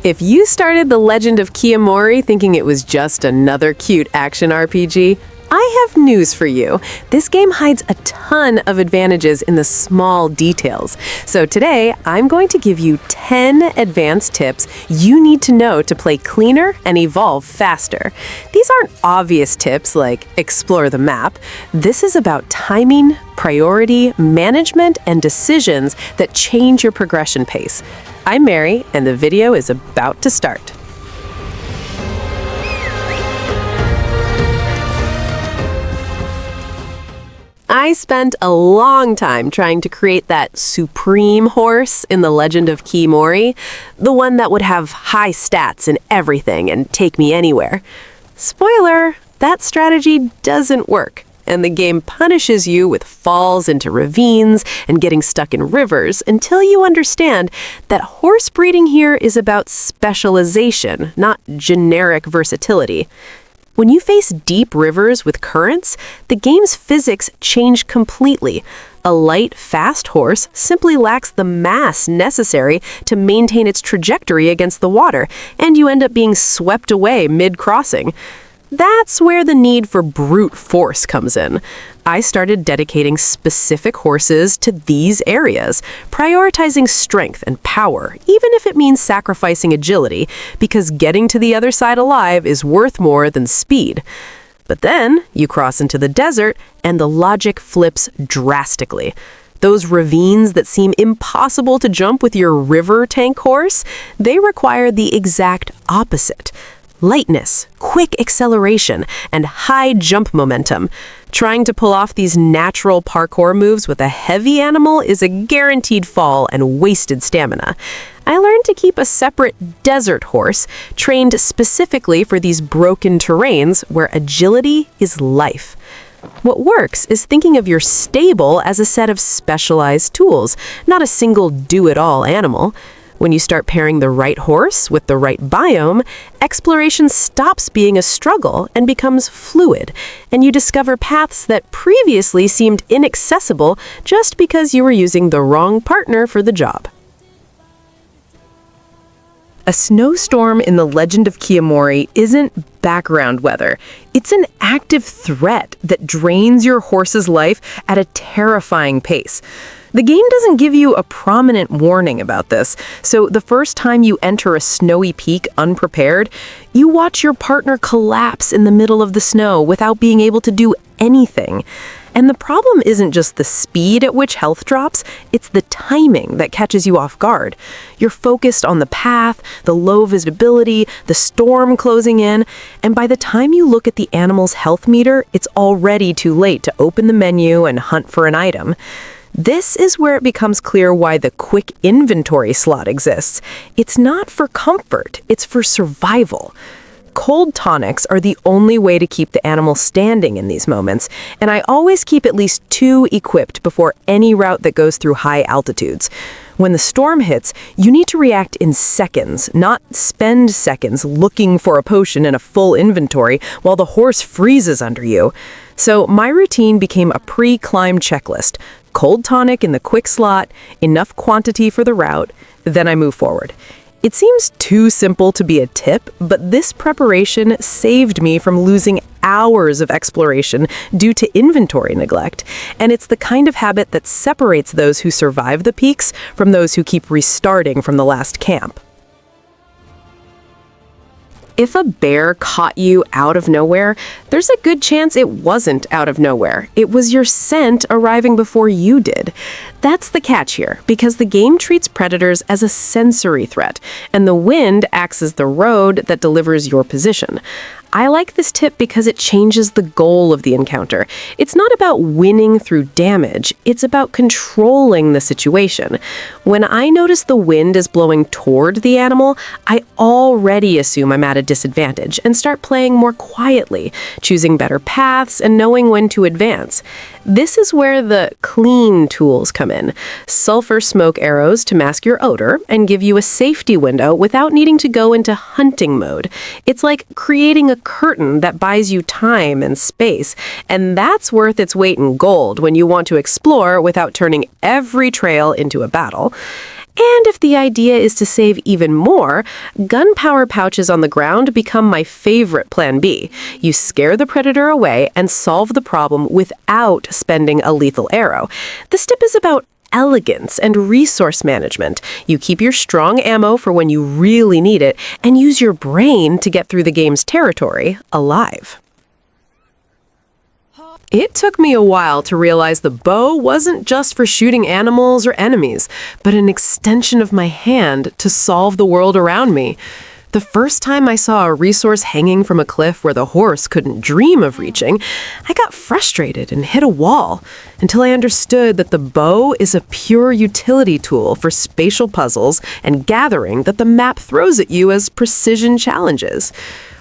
If you started The Legend of Khiimori thinking it was just another cute action RPG, I have news for you. This game hides a ton of advantages in the small details. So today, I'm going to give you 10 advanced tips you need to know to play cleaner and evolve faster. These aren't obvious tips like explore the map. This is about timing, priority, management, and decisions that change your progression pace. I'm Mary, and the video is about to start. I spent a long time trying to create that supreme horse in The Legend of Khiimori, the one that would have high stats in everything and take me anywhere. Spoiler, that strategy doesn't work, and the game punishes you with falls into ravines and getting stuck in rivers until you understand that horse breeding here is about specialization, not generic versatility. When you face deep rivers with currents, the game's physics change completely. A light, fast horse simply lacks the mass necessary to maintain its trajectory against the water, and you end up being swept away mid-crossing. That's where the need for brute force comes in. I started dedicating specific horses to these areas, prioritizing strength and power, even if it means sacrificing agility, because getting to the other side alive is worth more than speed. But then you cross into the desert, and the logic flips drastically. Those ravines that seem impossible to jump with your river tank horse, they require the exact opposite. Lightness, quick acceleration, and high jump momentum. Trying to pull off these natural parkour moves with a heavy animal is a guaranteed fall and wasted stamina. I learned to keep a separate desert horse, trained specifically for these broken terrains where agility is life. What works is thinking of your stable as a set of specialized tools, not a single do-it-all animal. When you start pairing the right horse with the right biome, exploration stops being a struggle and becomes fluid, and you discover paths that previously seemed inaccessible just because you were using the wrong partner for the job. A snowstorm in The Legend of Khiimori isn't background weather. It's an active threat that drains your horse's life at a terrifying pace. The game doesn't give you a prominent warning about this, so the first time you enter a snowy peak unprepared, you watch your partner collapse in the middle of the snow without being able to do anything. And the problem isn't just the speed at which health drops, it's the timing that catches you off guard. You're focused on the path, the low visibility, the storm closing in, and by the time you look at the animal's health meter, it's already too late to open the menu and hunt for an item. This is where it becomes clear why the quick inventory slot exists. It's not for comfort, it's for survival. Cold tonics are the only way to keep the animal standing in these moments, and I always keep at least 2 equipped before any route that goes through high altitudes. When the storm hits, you need to react in seconds, not spend seconds looking for a potion in a full inventory while the horse freezes under you. So my routine became a pre-climb checklist. Cold tonic in the quick slot, enough quantity for the route, then I move forward. It seems too simple to be a tip, but this preparation saved me from losing hours of exploration due to inventory neglect. And it's the kind of habit that separates those who survive the peaks from those who keep restarting from the last camp. If a bear caught you out of nowhere, there's a good chance it wasn't out of nowhere. It was your scent arriving before you did. That's the catch here, because the game treats predators as a sensory threat, and the wind acts as the road that delivers your position. I like this tip because it changes the goal of the encounter. It's not about winning through damage, it's about controlling the situation. When I notice the wind is blowing toward the animal, I already assume I'm at a disadvantage and start playing more quietly, choosing better paths and knowing when to advance. This is where the clean tools come in. Sulfur smoke arrows to mask your odor and give you a safety window without needing to go into hunting mode. It's like creating a curtain that buys you time and space, and that's worth its weight in gold when you want to explore without turning every trail into a battle. And if the idea is to save even more, gunpowder pouches on the ground become my favorite plan B. You scare the predator away and solve the problem without spending a lethal arrow. This tip is about elegance and resource management. You keep your strong ammo for when you really need it and use your brain to get through the game's territory alive. It took me a while to realize the bow wasn't just for shooting animals or enemies, but an extension of my hand to solve the world around me. The first time I saw a resource hanging from a cliff where the horse couldn't dream of reaching, I got frustrated and hit a wall until I understood that the bow is a pure utility tool for spatial puzzles and gathering that the map throws at you as precision challenges.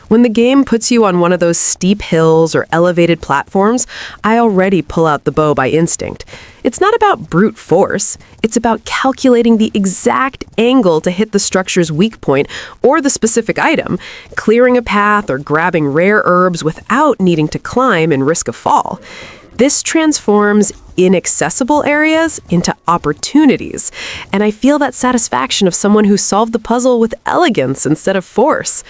When the game puts you on one of those steep hills or elevated platforms, I already pull out the bow by instinct. It's not about brute force. It's about calculating the exact angle to hit the structure's weak point or the specific item, clearing a path or grabbing rare herbs without needing to climb and risk a fall. This transforms inaccessible areas into opportunities, and I feel that satisfaction of someone who solved the puzzle with elegance instead of force.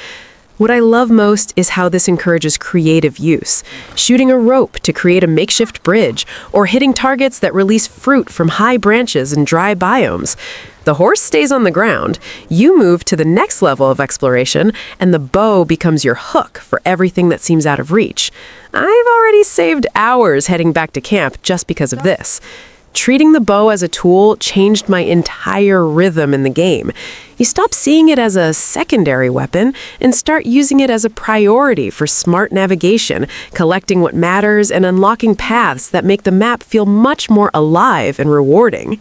What I love most is how this encourages creative use, shooting a rope to create a makeshift bridge, or hitting targets that release fruit from high branches and dry biomes. The horse stays on the ground, you move to the next level of exploration, and the bow becomes your hook for everything that seems out of reach. I've already saved hours heading back to camp just because of this. Treating the bow as a tool changed my entire rhythm in the game. You stop seeing it as a secondary weapon and start using it as a priority for smart navigation, collecting what matters, and unlocking paths that make the map feel much more alive and rewarding.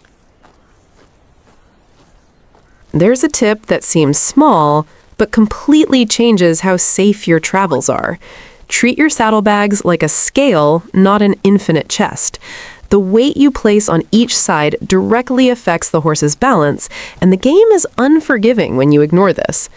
There's a tip that seems small, but completely changes how safe your travels are. Treat your saddlebags like a scale, not an infinite chest. The weight you place on each side directly affects the horse's balance, and the game is unforgiving when you ignore this.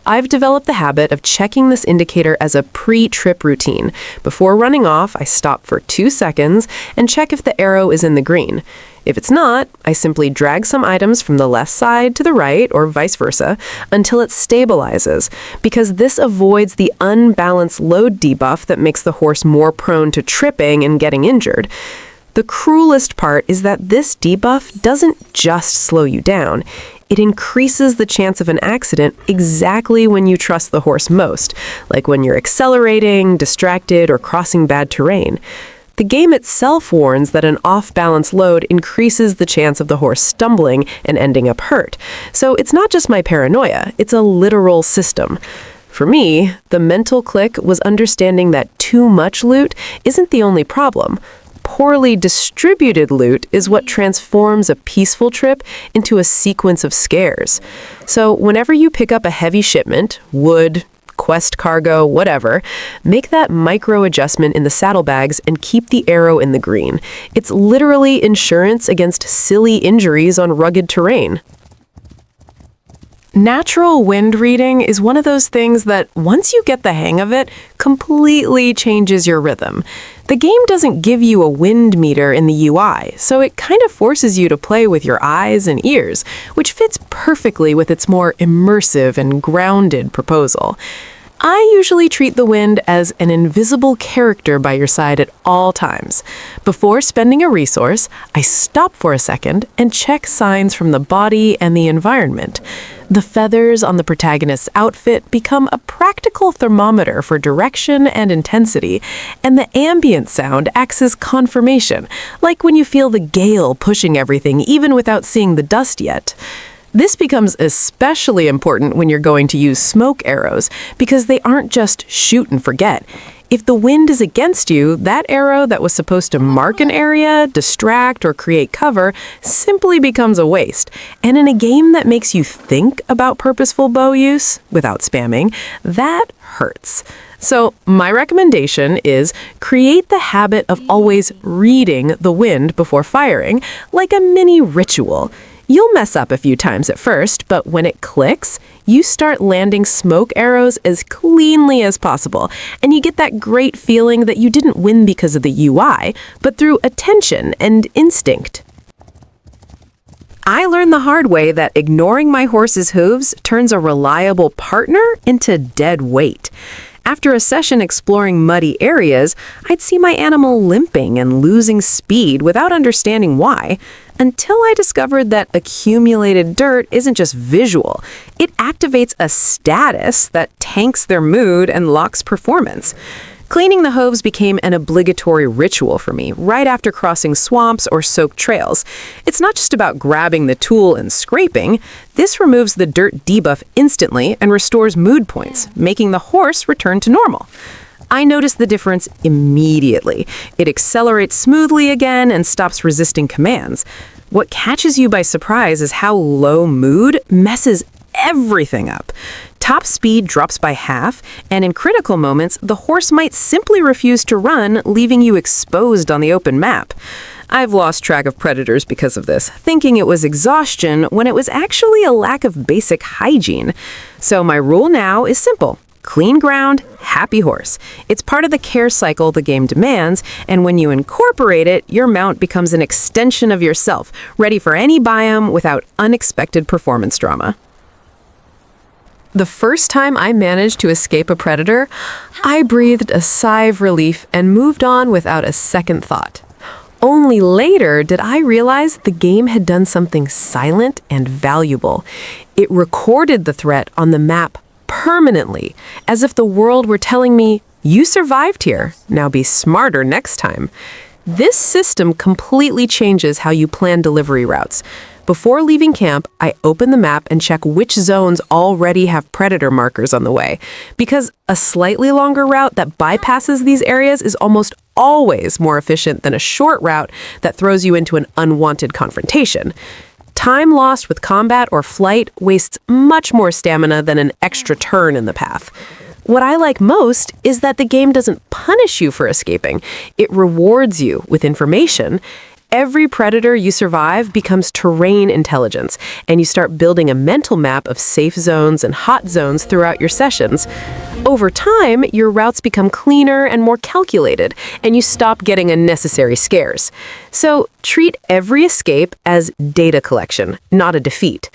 I've developed the habit of checking this indicator as a pre-trip routine. Before running off, I stop for 2 seconds and check if the arrow is in the green. If it's not, I simply drag some items from the left side to the right, or vice versa, until it stabilizes, because this avoids the unbalanced load debuff that makes the horse more prone to tripping and getting injured. The cruelest part is that this debuff doesn't just slow you down. It increases the chance of an accident exactly when you trust the horse most, like when you're accelerating, distracted, or crossing bad terrain. The game itself warns that an off-balance load increases the chance of the horse stumbling and ending up hurt. So it's not just my paranoia, it's a literal system. For me, the mental click was understanding that too much loot isn't the only problem. Poorly distributed loot is what transforms a peaceful trip into a sequence of scares. So whenever you pick up a heavy shipment, wood, quest cargo, whatever, make that micro adjustment in the saddlebags and keep the arrow in the green. It's literally insurance against silly injuries on rugged terrain. Natural wind reading is one of those things that, once you get the hang of it, completely changes your rhythm. The game doesn't give you a wind meter in the UI, so it kind of forces you to play with your eyes and ears, which fits perfectly with its more immersive and grounded proposal. I usually treat the wind as an invisible character by your side at all times. Before spending a resource, I stop for a second and check signs from the body and the environment. The feathers on the protagonist's outfit become a practical thermometer for direction and intensity, and the ambient sound acts as confirmation, like when you feel the gale pushing everything even without seeing the dust yet. This becomes especially important when you're going to use smoke arrows, because they aren't just shoot and forget. If the wind is against you, that arrow that was supposed to mark an area, distract, or create cover simply becomes a waste. And in a game that makes you think about purposeful bow use without spamming, that hurts. So my recommendation is create the habit of always reading the wind before firing, like a mini ritual. You'll mess up a few times at first, but when it clicks, you start landing smoke arrows as cleanly as possible, and you get that great feeling that you didn't win because of the UI, but through attention and instinct. I learned the hard way that ignoring my horse's hooves turns a reliable partner into dead weight. After a session exploring muddy areas, I'd see my animal limping and losing speed without understanding why, until I discovered that accumulated dirt isn't just visual. It activates a status that tanks their mood and locks performance. Cleaning the hooves became an obligatory ritual for me right after crossing swamps or soaked trails. It's not just about grabbing the tool and scraping. This removes the dirt debuff instantly and restores mood points, making the horse return to normal. I noticed the difference immediately. It accelerates smoothly again and stops resisting commands. What catches you by surprise is how low mood messes everything up. Top speed drops by half, and in critical moments, the horse might simply refuse to run, leaving you exposed on the open map. I've lost track of predators because of this, thinking it was exhaustion when it was actually a lack of basic hygiene. So my rule now is simple. Clean ground, happy horse. It's part of the care cycle the game demands, and when you incorporate it, your mount becomes an extension of yourself, ready for any biome without unexpected performance drama. The first time I managed to escape a predator, I breathed a sigh of relief and moved on without a second thought. Only later did I realize the game had done something silent and valuable. It recorded the threat on the map permanently, as if the world were telling me, "You survived here, now be smarter next time." This system completely changes how you plan delivery routes. Before leaving camp, I open the map and check which zones already have predator markers on the way, because a slightly longer route that bypasses these areas is almost always more efficient than a short route that throws you into an unwanted confrontation. Time lost with combat or flight wastes much more stamina than an extra turn in the path. What I like most is that the game doesn't punish you for escaping. It rewards you with information. Every predator you survive becomes terrain intelligence, and you start building a mental map of safe zones and hot zones throughout your sessions. Over time, your routes become cleaner and more calculated, and you stop getting unnecessary scares. So treat every escape as data collection, not a defeat.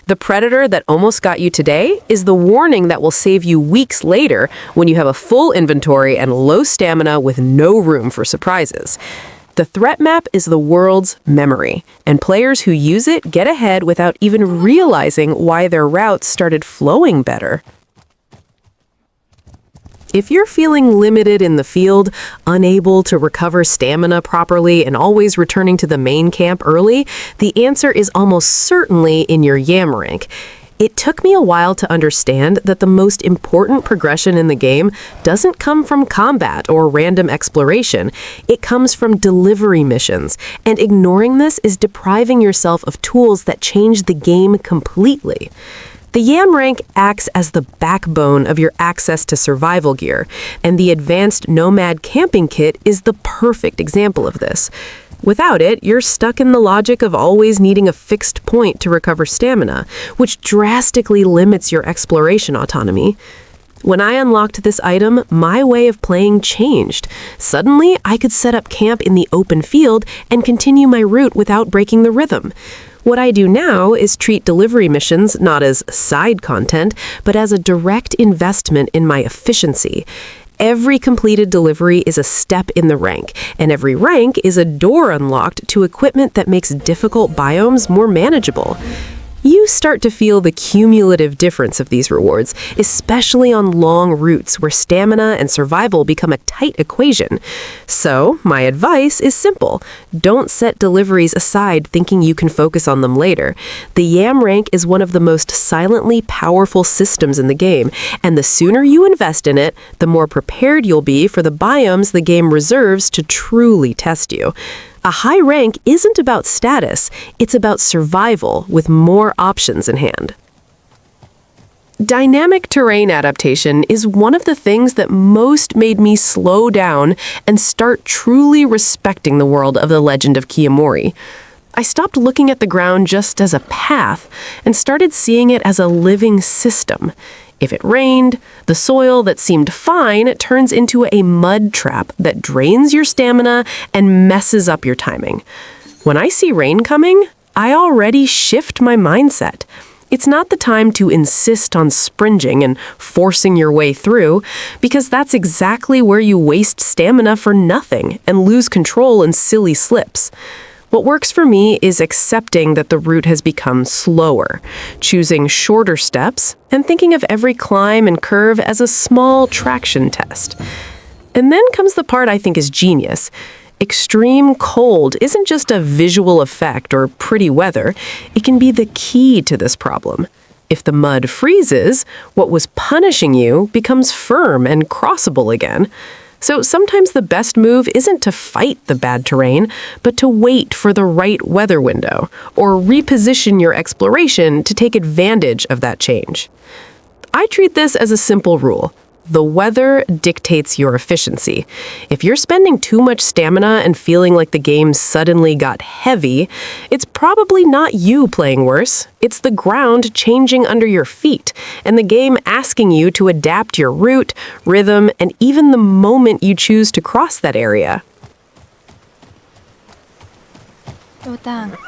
The predator that almost got you today is the warning that will save you weeks later when you have a full inventory and low stamina with no room for surprises. The threat map is the world's memory, and players who use it get ahead without even realizing why their routes started flowing better. If you're feeling limited in the field, unable to recover stamina properly, and always returning to the main camp early, the answer is almost certainly in your Yam Rank. It took me a while to understand that the most important progression in the game doesn't come from combat or random exploration. It comes from delivery missions, and ignoring this is depriving yourself of tools that change the game completely. The Yam Rank acts as the backbone of your access to survival gear, and the Advanced Nomad Camping Kit is the perfect example of this. Without it, you're stuck in the logic of always needing a fixed point to recover stamina, which drastically limits your exploration autonomy. When I unlocked this item, my way of playing changed. Suddenly, I could set up camp in the open field and continue my route without breaking the rhythm. What I do now is treat delivery missions not as side content, but as a direct investment in my efficiency. Every completed delivery is a step in the rank, and every rank is a door unlocked to equipment that makes difficult biomes more manageable. You start to feel the cumulative difference of these rewards, especially on long routes where stamina and survival become a tight equation. So, my advice is simple. Don't set deliveries aside thinking you can focus on them later. The Yam Rank is one of the most silently powerful systems in the game, and the sooner you invest in it, the more prepared you'll be for the biomes the game reserves to truly test you. A high rank isn't about status, it's about survival with more options in hand. Dynamic terrain adaptation is one of the things that most made me slow down and start truly respecting the world of the Legend of Khiimori. I stopped looking at the ground just as a path and started seeing it as a living system. If it rained, the soil that seemed fine turns into a mud trap that drains your stamina and messes up your timing. When I see rain coming, I already shift my mindset. It's not the time to insist on springing and forcing your way through, because that's exactly where you waste stamina for nothing and lose control in silly slips. What works for me is accepting that the route has become slower, choosing shorter steps, and thinking of every climb and curve as a small traction test. And then comes the part I think is genius. Extreme cold isn't just a visual effect or pretty weather. It can be the key to this problem. If the mud freezes, what was punishing you becomes firm and crossable again. So sometimes the best move isn't to fight the bad terrain, but to wait for the right weather window, or reposition your exploration to take advantage of that change. I treat this as a simple rule. The weather dictates your efficiency. If you're spending too much stamina and feeling like the game suddenly got heavy, it's probably not you playing worse. It's the ground changing under your feet, and the game asking you to adapt your route, rhythm, and even the moment you choose to cross that area. Utang.